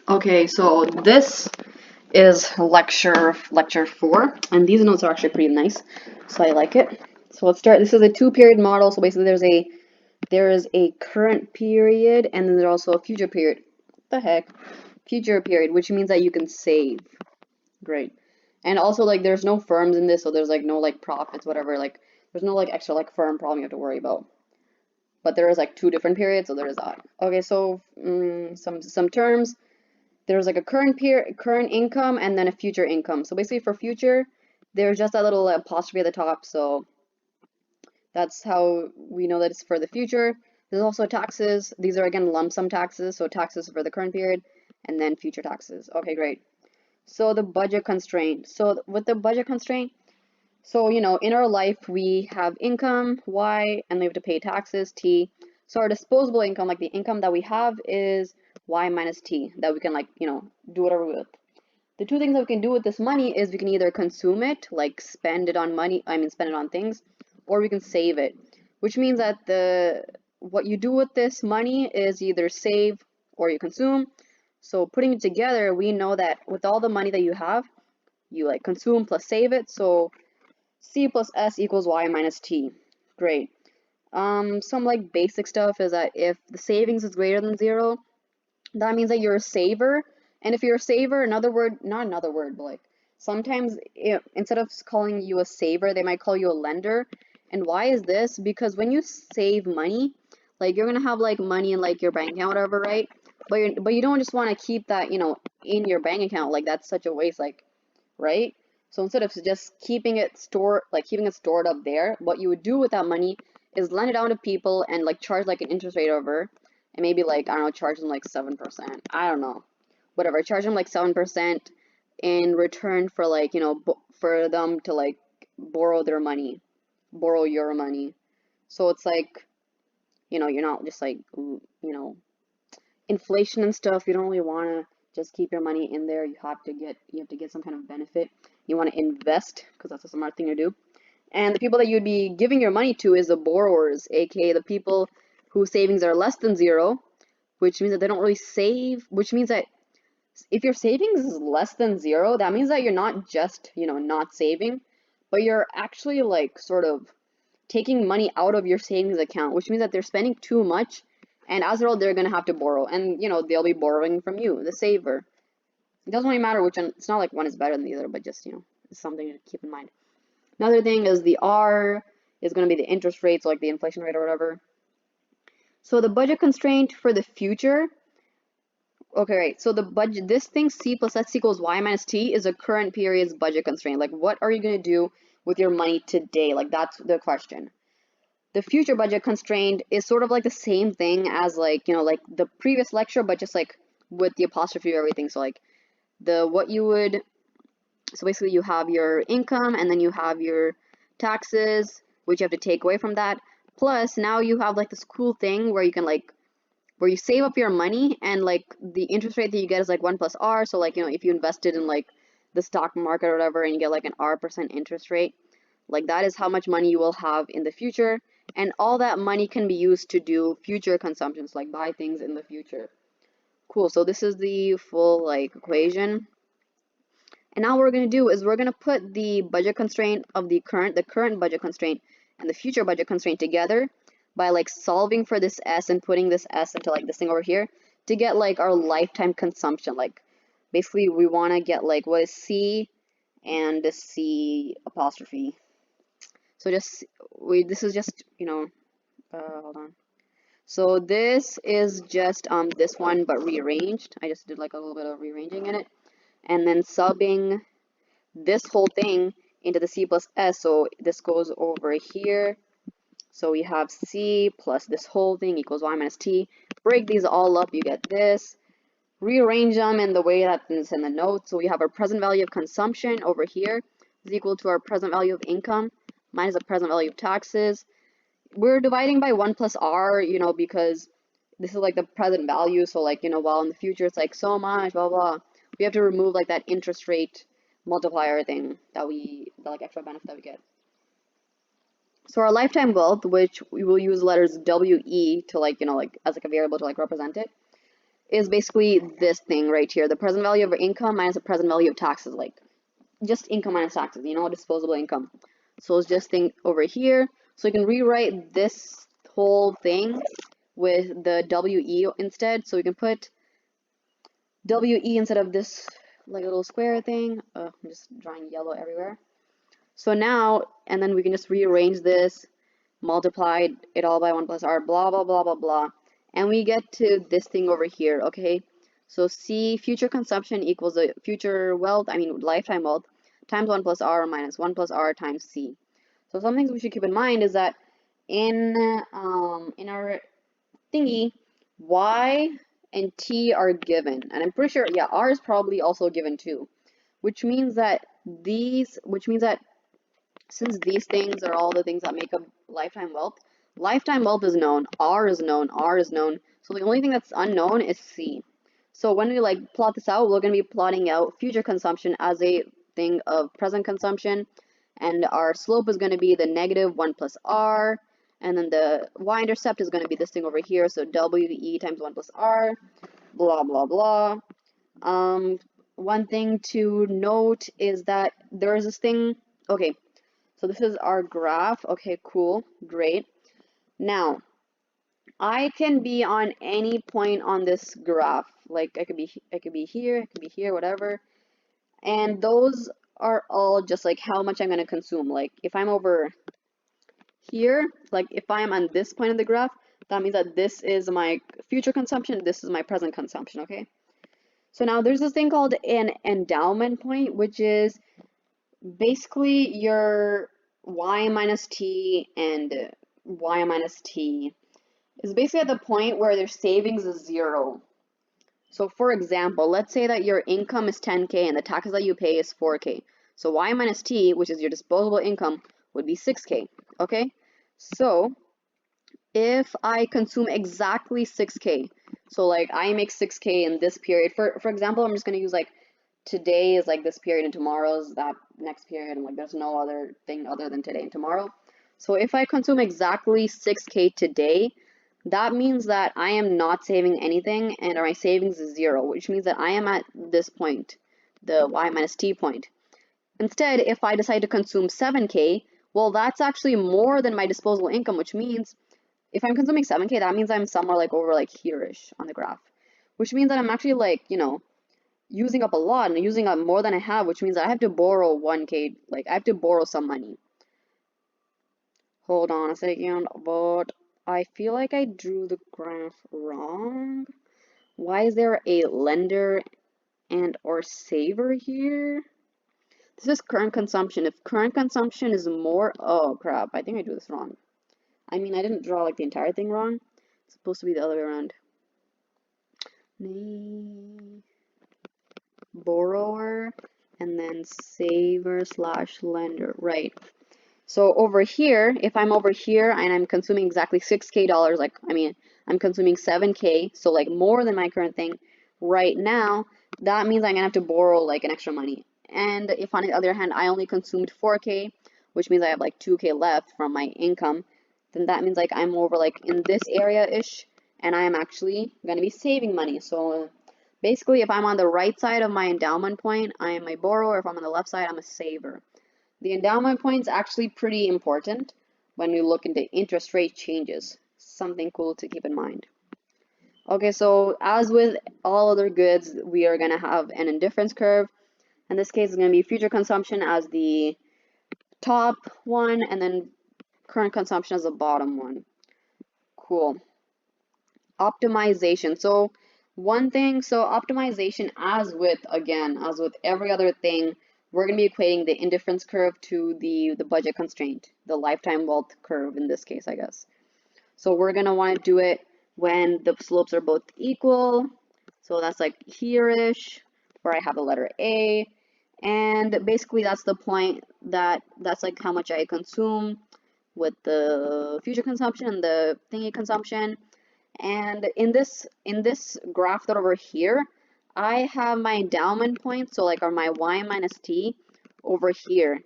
Okay, so this is lecture 4, and these notes are actually pretty nice, so I like it. So let's start. This is a 2-period model. So basically, there is a current period, and then there's also a future period. What the heck? Future period, which means that you can save. Great. And also, like, there's no firms in this, so there's like no like profits, whatever. Like, there's no like extra like firm problem you have to worry about. But there is like 2 different periods, so there is that. Okay, so some terms. There's like a current income and then a future income. So basically for future, there's just that little apostrophe at the top. So that's how we know that it's for the future. There's also taxes. These are again lump sum taxes. So taxes for the current period and then future taxes. Okay, great. So the budget constraint. So with the budget constraint, so in our life we have income, Y, and we have to pay taxes, T. So our disposable income, like the income that we have, is Y minus T, that we can like, do whatever with. The 2 things that we can do with this money is we can either consume it, like spend it on money, spend it on things, or we can save it, which means that what you do with this money is either save or you consume. So putting it together, we know that with all the money that you have, you like consume plus save it. So C plus S equals Y minus T. Great. Some like basic stuff is that if the savings is greater than 0, that means that you're a saver. And if you're a saver, another word, not another word, but like sometimes instead of calling you a saver, they might call you a lender. And why is this? Because when you save money, like you're gonna have like money in like your bank account, whatever, right? But you don't just want to keep that, in your bank account. Like that's such a waste, like, right? So instead of just keeping it stored up there, what you would do with that money is lend it out to people and like charge like an interest rate over, and maybe like I don't know, charge them like 7%. I don't know, whatever. Charge them like 7% in return for like for them to like borrow their money, borrow your money. So it's like you're not just like inflation and stuff. You don't really want to just keep your money in there. You have to get some kind of benefit. You want to invest because that's a smart thing to do. And the people that you'd be giving your money to is the borrowers, aka the people whose savings are less than 0, which means that they don't really save, which means that if your savings is less than 0, that means that you're not just, not saving, but you're actually like sort of taking money out of your savings account, which means that they're spending too much, and as a result, they're gonna have to borrow, and they'll be borrowing from you, the saver. It doesn't really matter which one. It's not like one is better than the other, but just it's something to keep in mind. Another thing is the R is gonna be the interest rate, so like the inflation rate or whatever. So the budget constraint for the future. Okay, right. So the budget, this thing C plus S equals Y minus T is a current period's budget constraint. Like, what are you gonna do with your money today? Like, that's the question. The future budget constraint is sort of like the same thing as like, like the previous lecture, but just like with the apostrophe of everything. So like so basically you have your income and then you have your taxes, which you have to take away from that. Plus now you have like this cool thing where you can like, where you save up your money and like the interest rate that you get is like 1 plus R. So like, if you invested in like the stock market or whatever and you get like an R% interest rate, like that is how much money you will have in the future. And all that money can be used to do future consumptions, like buy things in the future. Cool, so this is the full like equation. And now what we're going to do is we're going to put the budget constraint of the current budget constraint and the future budget constraint together by like solving for this S and putting this S into like this thing over here to get like our lifetime consumption. Like basically we want to get like what is C and this C apostrophe. So this is just, hold on. So this is just this one but rearranged. I just did like a little bit of rearranging in it. And then subbing this whole thing into the C plus S. So this goes over here. So we have C plus this whole thing equals Y minus T. Break these all up, you get this. Rearrange them in the way that is in the notes. So we have our present value of consumption over here is equal to our present value of income minus the present value of taxes. We're dividing by 1 plus R, because this is like the present value. So like, while in the future it's like so much, blah, blah. We have to remove like that interest rate multiplier thing the like extra benefit that we get. So our lifetime wealth, which we will use letters WE to like, like as like a variable to like represent it. is basically this thing right here. The present value of income minus the present value of taxes, like just income minus taxes, you know, disposable income. So it's just thing over here. So you can rewrite this whole thing with the WE instead. So we can put WE instead of this like little square thing. I'm just drawing yellow everywhere. So now, and then we can just rearrange this, multiply it all by 1 plus r, blah, blah, blah, blah, blah. And we get to this thing over here, okay? So C, future consumption equals the future wealth, I mean lifetime wealth, times 1 plus r minus 1 plus r times C. So some things we should keep in mind is that in our thingy, y and t are given. And I'm pretty sure, yeah, r is probably also given too. Which means that since these things are all the things that make up lifetime wealth is known, R is known, R is known. So the only thing that's unknown is C. So when we like plot this out, we're going to be plotting out future consumption as a thing of present consumption. And our slope is going to be the negative 1 plus R. And then the y-intercept is going to be this thing over here. So WE times 1 plus R, blah, blah, blah. One thing to note is that there's this thing, okay, so this is our graph. Okay, cool, great. Now, I can be on any point on this graph. Like I could be here, I could be here, whatever. And those are all just like how much I'm going to consume. Like if I'm over here, like if I'm on this point of the graph, that means that this is my future consumption, this is my present consumption, okay? So now there's this thing called an endowment point, which is basically your y minus t and y minus t is basically at the point where their savings is 0. So for example, let's say that your income is 10K and the taxes that you pay is 4K. So y minus t, which is your disposable income, would be 6K, okay? So if I consume exactly 6K, so like I make 6K in this period, for example, I'm just going to use like today is like this period and tomorrow's that next period, and like there's no other thing other than today and tomorrow. So if I consume exactly 6K today, that means that I am not saving anything and my savings is 0, which means that I am at this point, the y minus t point. Instead, if I decide to consume 7K, well, that's actually more than my disposable income, which means if I'm consuming 7K, that means I'm somewhere like over like here-ish on the graph, which means that I'm actually like, you know, using up a lot and using up more than I have, which means that I have to borrow 1K, like I have to borrow some money. Hold on a second, but I feel like I drew the graph wrong. Why is there a lender and or saver here? This is current consumption. If current consumption is more, oh crap, I think I drew this wrong. I mean, I didn't draw like the entire thing wrong. It's supposed to be the other way around. Borrower and then saver slash lender, right? So over here, if I'm over here and I'm consuming exactly 6K dollars, like, I mean, I'm consuming 7K, so like more than my current thing right now, that means I'm gonna have to borrow like an extra money. And if on the other hand, I only consumed 4K, which means I have like 2K left from my income, then that means like I'm over like in this area-ish, and I am actually gonna be saving money. So basically, if I'm on the right side of my endowment point, I am a borrower. If I'm on the left side, I'm a saver. The endowment point is actually pretty important when we look into interest rate changes. Something cool to keep in mind. Okay, so as with all other goods, we are going to have an indifference curve. In this case, it's going to be future consumption as the top one, and then current consumption as the bottom one. Cool. Optimization. So one thing, so optimization, as with every other thing, we're going to be equating the indifference curve to the budget constraint, the lifetime wealth curve in this case, I guess. So we're going to want to do it when the slopes are both equal. So that's like here-ish, where I have the letter A. And basically that's the point that's like how much I consume with the future consumption and the thingy consumption. And in this graph that over here, I have my endowment point, so like or my y minus t over here.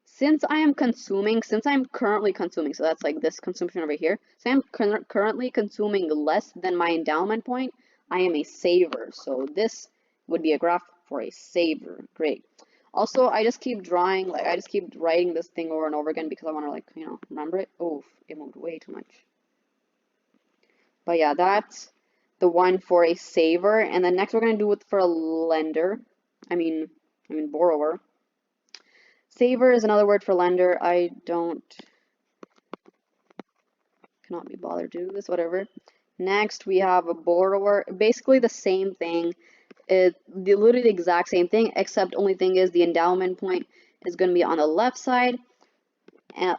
Since I'm currently consuming, so that's like this consumption over here. So I'm currently consuming less than my endowment point. I am a saver. So this would be a graph for a saver. Great. Also, I just keep drawing, like I just keep writing this thing over and over again because I want to like, remember it. Oh, it moved way too much. But yeah, that's the one for a saver. And then next we're going to do it for a lender. I mean borrower. Saver is another word for lender. I cannot be bothered to do this, whatever. Next, we have a borrower. Basically the same thing. Literally the exact same thing, except only thing is the endowment point is going to be on the left side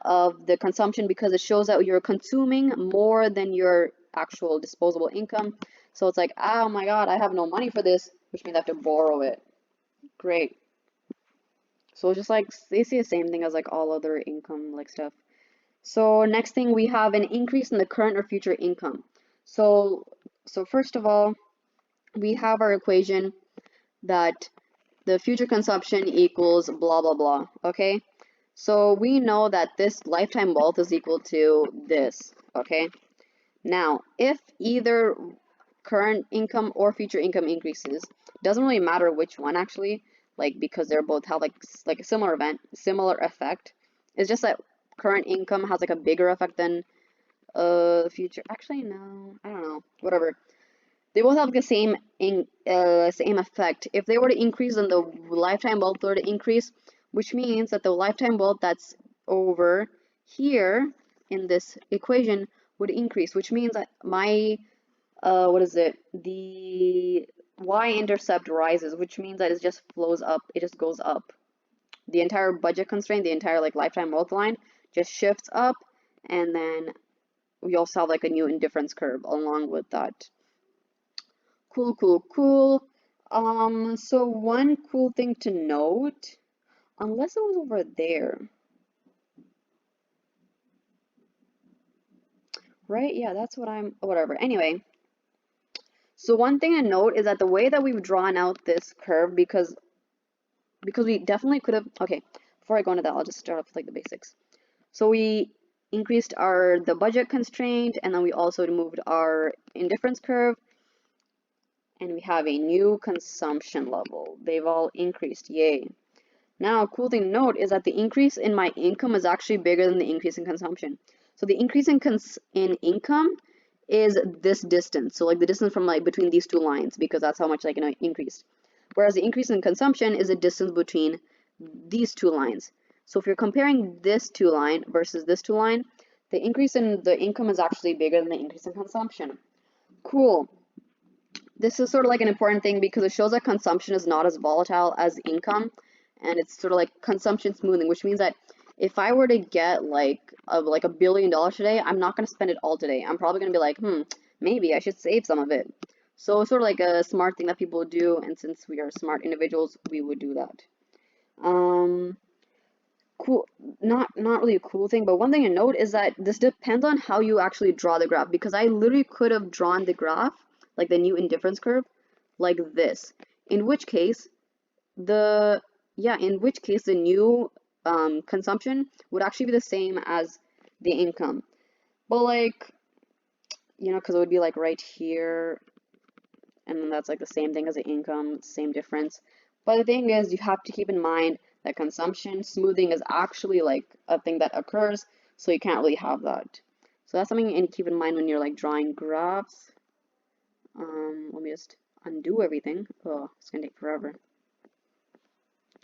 of the consumption because it shows that you're consuming more than your actual disposable income. So it's like, oh my God, I have no money for this, which means I have to borrow it. Great. So it's just like they say the same thing as like all other income like stuff. So next thing we have an increase in the current or future income. So first of all, we have our equation that the future consumption equals blah blah blah. Okay? So we know that this lifetime wealth is equal to this. Okay? Now, if either current income or future income increases, doesn't really matter which one actually, like because they're both have like a similar effect. It's just that current income has like a bigger effect than future. Actually, no, I don't know. Whatever. They both have the same effect. If they were to increase, then the lifetime wealth were to increase, which means that the lifetime wealth that's over here in this equation would increase, which means that my what is it? The y-intercept rises, which means that it just flows up. It just goes up. The entire budget constraint, the entire like lifetime wealth line, just shifts up, and then we also have like a new indifference curve along with that. Cool, cool, cool. So one cool thing to note, unless it was over there, right? Yeah, that's what whatever. Anyway, so one thing to note is that the way that we've drawn out this curve, because we definitely could have, okay, before I go into that, I'll just start off with like the basics. So we increased the budget constraint, and then we also moved our indifference curve, and we have a new consumption level. They've all increased, yay. Now, a cool thing to note is that the increase in my income is actually bigger than the increase in consumption. So the increase in income is this distance. So like the distance from like between these two lines, because that's how much like increased. Whereas the increase in consumption is the distance between these two lines. So if you're comparing this two line versus this two line, the increase in the income is actually bigger than the increase in consumption. Cool. This is sort of like an important thing because it shows that consumption is not as volatile as income, and it's sort of like consumption smoothing, which means that if I were to get like $1 billion today, I'm not going to spend it all today. I'm probably going to be like, maybe I should save some of it. So it's sort of like a smart thing that people do, and since we are smart individuals, we would do that. Cool, not really a cool thing, but one thing to note is that this depends on how you actually draw the graph, because I literally could have drawn the graph, like the new indifference curve, like this. In which case, the new consumption would actually be the same as the income. But like, because it would be like right here, and then that's like the same thing as the income, same difference. But the thing is, you have to keep in mind that consumption smoothing is actually like a thing that occurs, so you can't really have that. So that's something to keep in mind when you're like drawing graphs. Let me just undo everything. Oh, it's gonna take forever.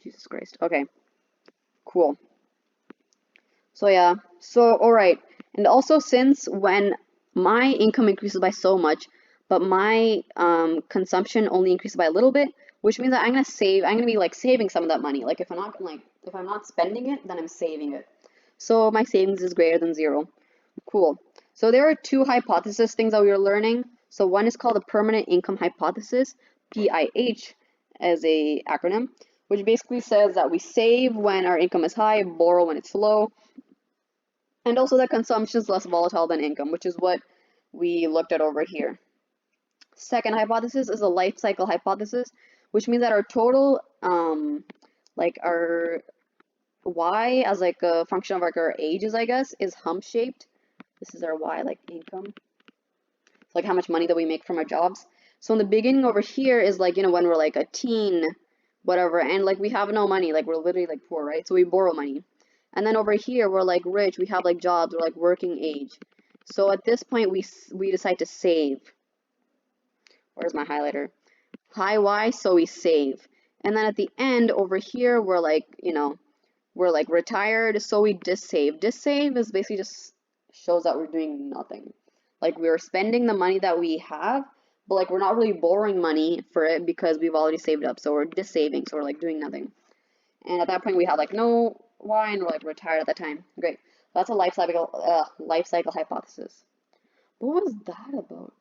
Jesus Christ. Okay, cool. So yeah, so alright. And also since when my income increases by so much, but my consumption only increases by a little bit, which means that I'm gonna be like saving some of that money. Like if I'm not spending it, then I'm saving it. So my savings is greater than 0. Cool. So there are two hypothesis things that we are learning. So one is called the permanent income hypothesis, PIH as a acronym, which basically says that we save when our income is high, borrow when it's low, and also that consumption is less volatile than income, which is what we looked at over here. Second hypothesis is a life cycle hypothesis, which means that our total, like our y as like a function of like our ages, I guess, is hump shaped. This is our y, like income. It's like how much money that we make from our jobs. So in the beginning over here is like, you know, when we're like a teen, whatever, and like we have no money, like we're literally like poor, right? So we borrow money. And then over here we're like rich, we have like jobs, we're like working age. So at this point we decide to save. Where's my highlighter? High Y, so we save. And then at the end over here we're like, you know, we're like retired, so we dissave. Dissave is basically just shows that we're doing nothing. Like we're spending the money that we have, but like we're not really borrowing money for it because we've already saved up. So we're dissaving, so we're like doing nothing. And at that point we have like no Y and we're like retired at that time. Great. That's a life cycle hypothesis. What was that about?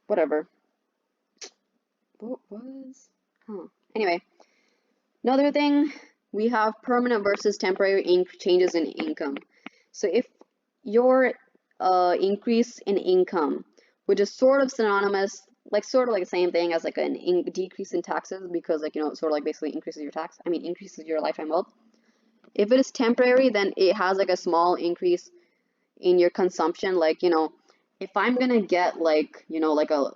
Whatever. What was? Huh. Anyway, another thing, we have permanent versus temporary changes in income. So if your increase in income, which is sort of synonymous, like sort of like the same thing as like an decrease in taxes, because like, you know, it sort of like basically increases your increases your lifetime wealth. If it is temporary, then it has like a small increase in your consumption. Like, you know, if I'm gonna get like, you know, like a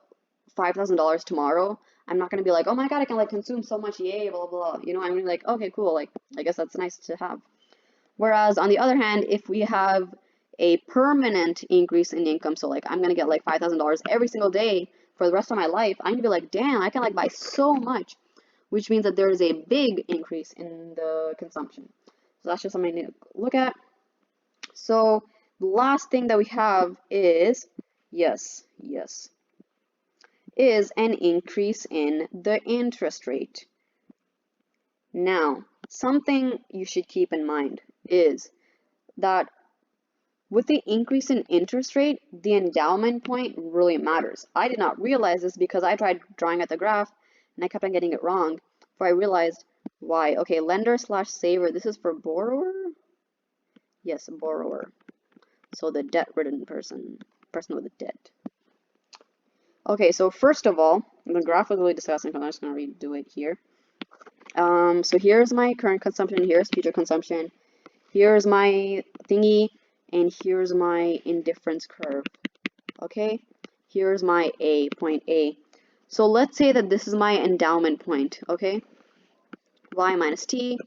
$5,000 tomorrow, I'm not gonna be like, oh my God, I can like consume so much, yay, blah, blah, blah. You know, I'm gonna be like, okay, cool, like, I guess that's nice to have. Whereas on the other hand, if we have a permanent increase in income, so like I'm gonna get like $5,000 every single day for the rest of my life, I'm gonna be like, damn, I can like buy so much, which means that there is a big increase in the consumption. So that's just something I need to look at. So the last thing that we have is, yes, is an increase in the interest rate. Now, something you should keep in mind is that with the increase in interest rate, the endowment point really matters. I did not realize this because I tried drawing at the graph and I kept on getting it wrong before I realized why. Okay, lender slash saver, this is for borrower? Yes, borrower. So the debt-ridden person with a debt. Okay, so first of all, the graph was really disgusting, so I'm just going to redo it here. So here's my current consumption, here's future consumption, here's my thingy, and here's my indifference curve. Okay, here's my point A. So let's say that this is my endowment point, okay? Y minus T,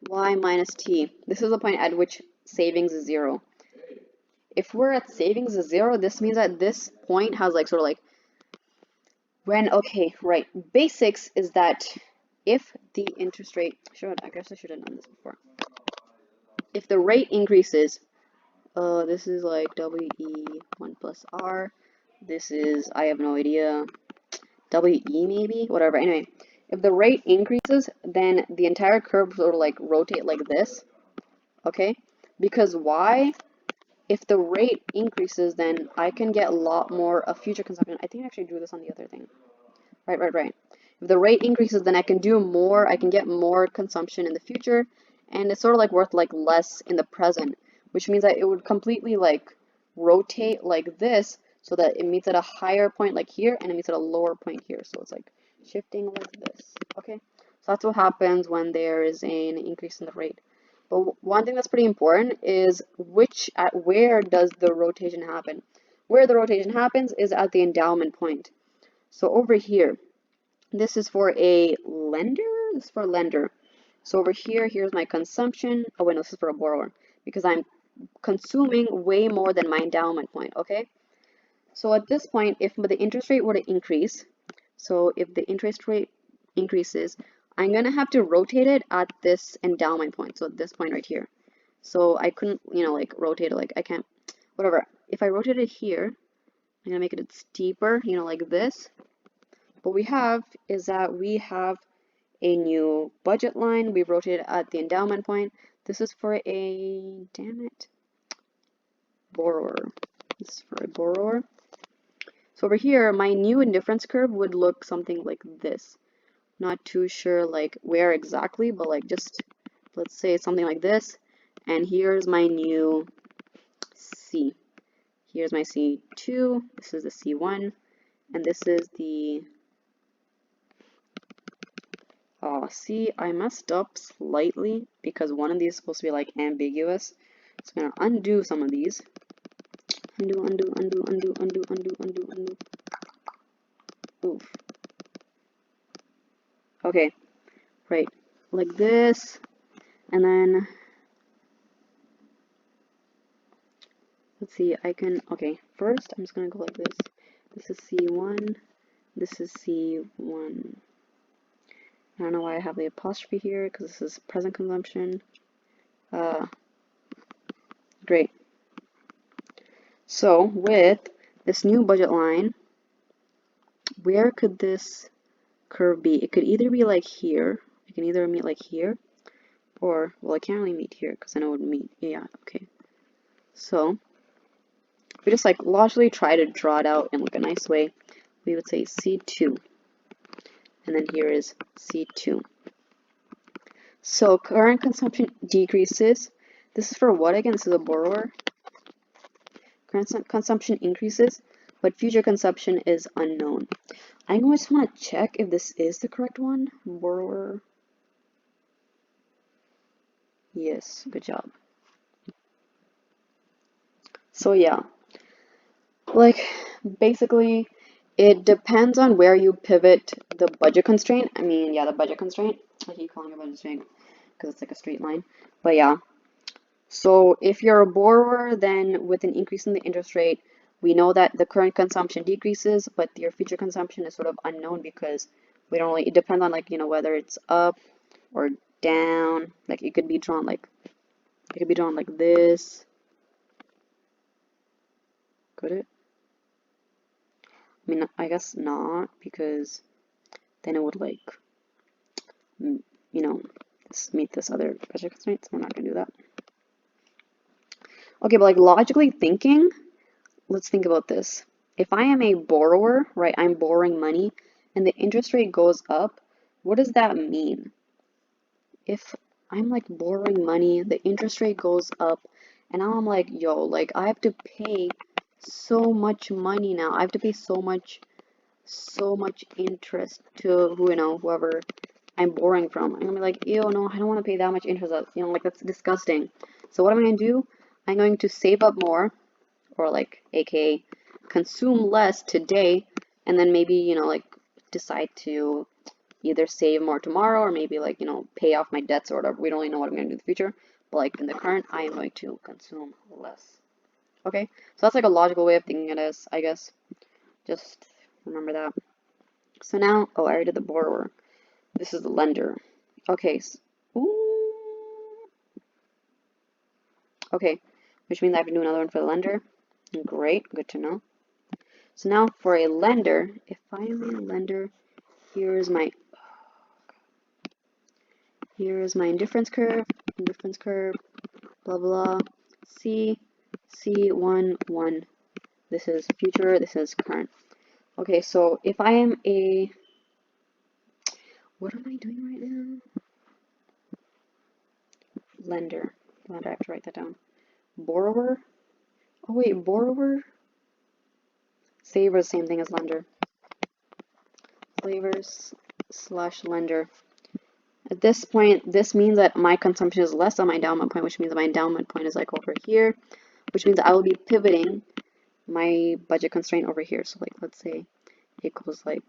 Y minus T. This is the point at which savings is 0. If we're at savings is 0, this means that this point has like sort of like when, okay, right. Basics is that if the interest rate, I guess I should have done this before. If the rate increases, this is like WE1 plus R. This is, I have no idea, WE maybe? Whatever. Anyway, if the rate increases, then the entire curve will like rotate like this. Okay? Because why? If the rate increases, then I can get a lot more of future consumption. I think I actually drew this on the other thing. Right. If the rate increases, then I can do more, I can get more consumption in the future, and it's sort of like worth like less in the present, which means that it would completely like rotate like this so that it meets at a higher point like here and it meets at a lower point here. So it's like shifting like this. Okay? So that's what happens when there is an increase in the rate. But one thing that's pretty important is where does the rotation happen? Where the rotation happens is at the endowment point. So over here, this is for a lender. This is for a lender. So over here, here's my consumption. Oh wait, no, this is for a borrower because I'm consuming way more than my endowment point. Okay. So at this point, if the interest rate were to increase, so if the interest rate increases, I'm gonna have to rotate it at this endowment point. So at this point right here. So I couldn't, you know, like rotate it. Like I can't. Whatever. If I rotate it here, I'm gonna make it steeper. You know, like this. What we have is that we have a new budget line. We've rotated at the endowment point. This is for a, damn it, borrower. This is for a borrower. So over here, my new indifference curve would look something like this. Not too sure like where exactly, but like just, let's say something like this. And here's my new C. Here's my C2. This is the C1. And this is the oh, see, I messed up slightly because one of these is supposed to be like ambiguous. So I'm gonna undo some of these. Undo. Oof. Okay, right, like this, and then let's see, okay, first I'm just gonna go like this. This is C1, this is C1. I don't know why I have the apostrophe here, because this is present consumption. Great. So with this new budget line, where could this curve be? It could either be like here, it can either meet like here, or, well, it can't really meet here, because I know it would meet, yeah, okay. So, if we just like logically try to draw it out in like a nice way, we would say C2, and then here is C2. So current consumption decreases. This is for what again? This is a borrower. Current consumption increases, but future consumption is unknown. I just want to check if this is the correct one. Borrower. Yes, good job. So yeah, like basically it depends on where you pivot the budget constraint. I mean, yeah, the budget constraint. I keep calling it budget constraint because it's like a straight line. But yeah, so if you're a borrower, then with an increase in the interest rate, we know that the current consumption decreases, but your future consumption is sort of unknown because we don't really, it depends on like, whether it's up or down. Like it could be drawn like, this. Could it? I mean, I guess not, because then it would like, meet this other budget constraint, so we're not gonna do that. Okay, but like logically thinking, let's think about this. If I am a borrower, right, I'm borrowing money, and the interest rate goes up, what does that mean? If I'm like borrowing money, the interest rate goes up, and now I'm like, yo, like I have to pay so much money now. I have to pay so much interest to whoever I'm borrowing from. I'm gonna be like, ew, no, I don't want to pay that much interest. Like that's disgusting. So what am I gonna do? I'm going to save up more, or like aka consume less today, and then maybe like decide to either save more tomorrow, or maybe like pay off my debts or whatever. We don't really know what I'm gonna do in the future, but like in the current, I am going to consume less. Okay, so that's like a logical way of thinking it is, I guess. Just remember that. So now, oh, I already did the borrower. This is the lender. Okay. Ooh. Okay, which means I have to do another one for the lender. Great, good to know. So now for a lender, if I am a lender, here's my indifference curve, blah blah. C1, 1. This is future, this is current. Okay, so if I am a, what am I doing right now? Lender. I have to write that down. Borrower. Oh wait, borrower. Saver is the same thing as lender. Savers / lender. At this point, this means that my consumption is less than my endowment point, which means that my endowment point is like over here, which means that I will be pivoting my budget constraint over here. So like, let's say it goes like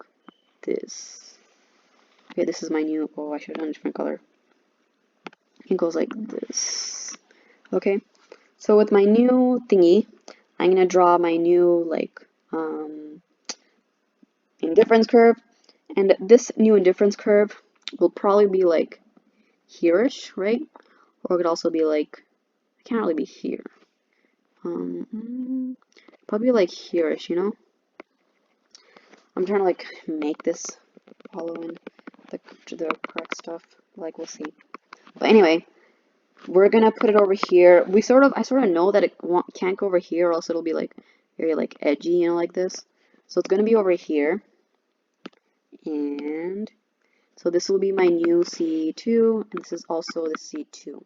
this. Okay, this is my new, oh, I should have done a different color. It goes like this. Okay, so with my new thingy, I'm gonna draw my new like indifference curve, and this new indifference curve will probably be like here-ish, right? Or it could also be like, it can't really be here. Probably like here-ish, I'm trying to like make this follow in the correct stuff. Like we'll see. But anyway, we're gonna put it over here. I sort of know that it can't go over here, or else it'll be like very like edgy, like this. So it's gonna be over here, and so this will be my new C2, and this is also the C2.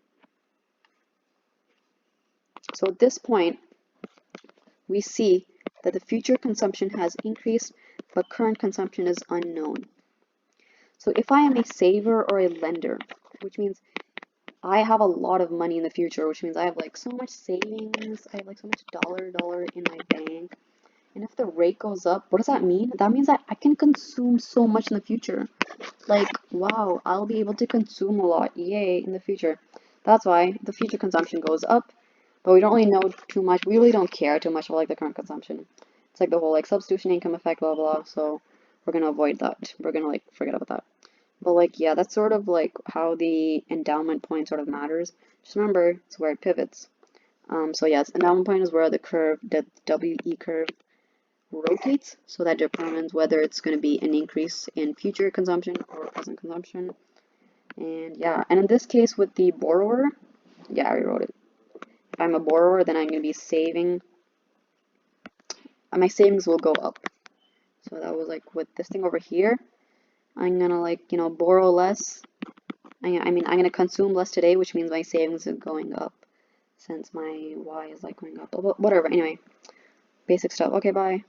So at this point, we see that the future consumption has increased, but current consumption is unknown. So if I am a saver or a lender, which means I have a lot of money in the future, which means I have like so much savings, I have like so much dollar in my bank, And if the rate goes up, what does that mean? That means that I can consume so much in the future. Like, wow, I'll be able to consume a lot. Yay, in the future. That's why the future consumption goes up, but we don't really know too much. We really don't care too much about like the current consumption. It's like the whole like substitution income effect, blah blah. So we're gonna avoid that. We're gonna like forget about that. But like, yeah, that's sort of like how the endowment point sort of matters. Just remember, it's where it pivots. So yes, endowment point is where the curve, the WE curve rotates, so that determines whether it's going to be an increase in future consumption or present consumption. And yeah, and in this case with the borrower, yeah, I wrote it. If I'm a borrower, then I'm going to be saving, my savings will go up. So that was like with this thing over here, I'm going to like, borrow less. I mean, I'm going to consume less today, which means my savings is going up since my Y is like going up. Whatever, anyway, basic stuff. Okay, bye.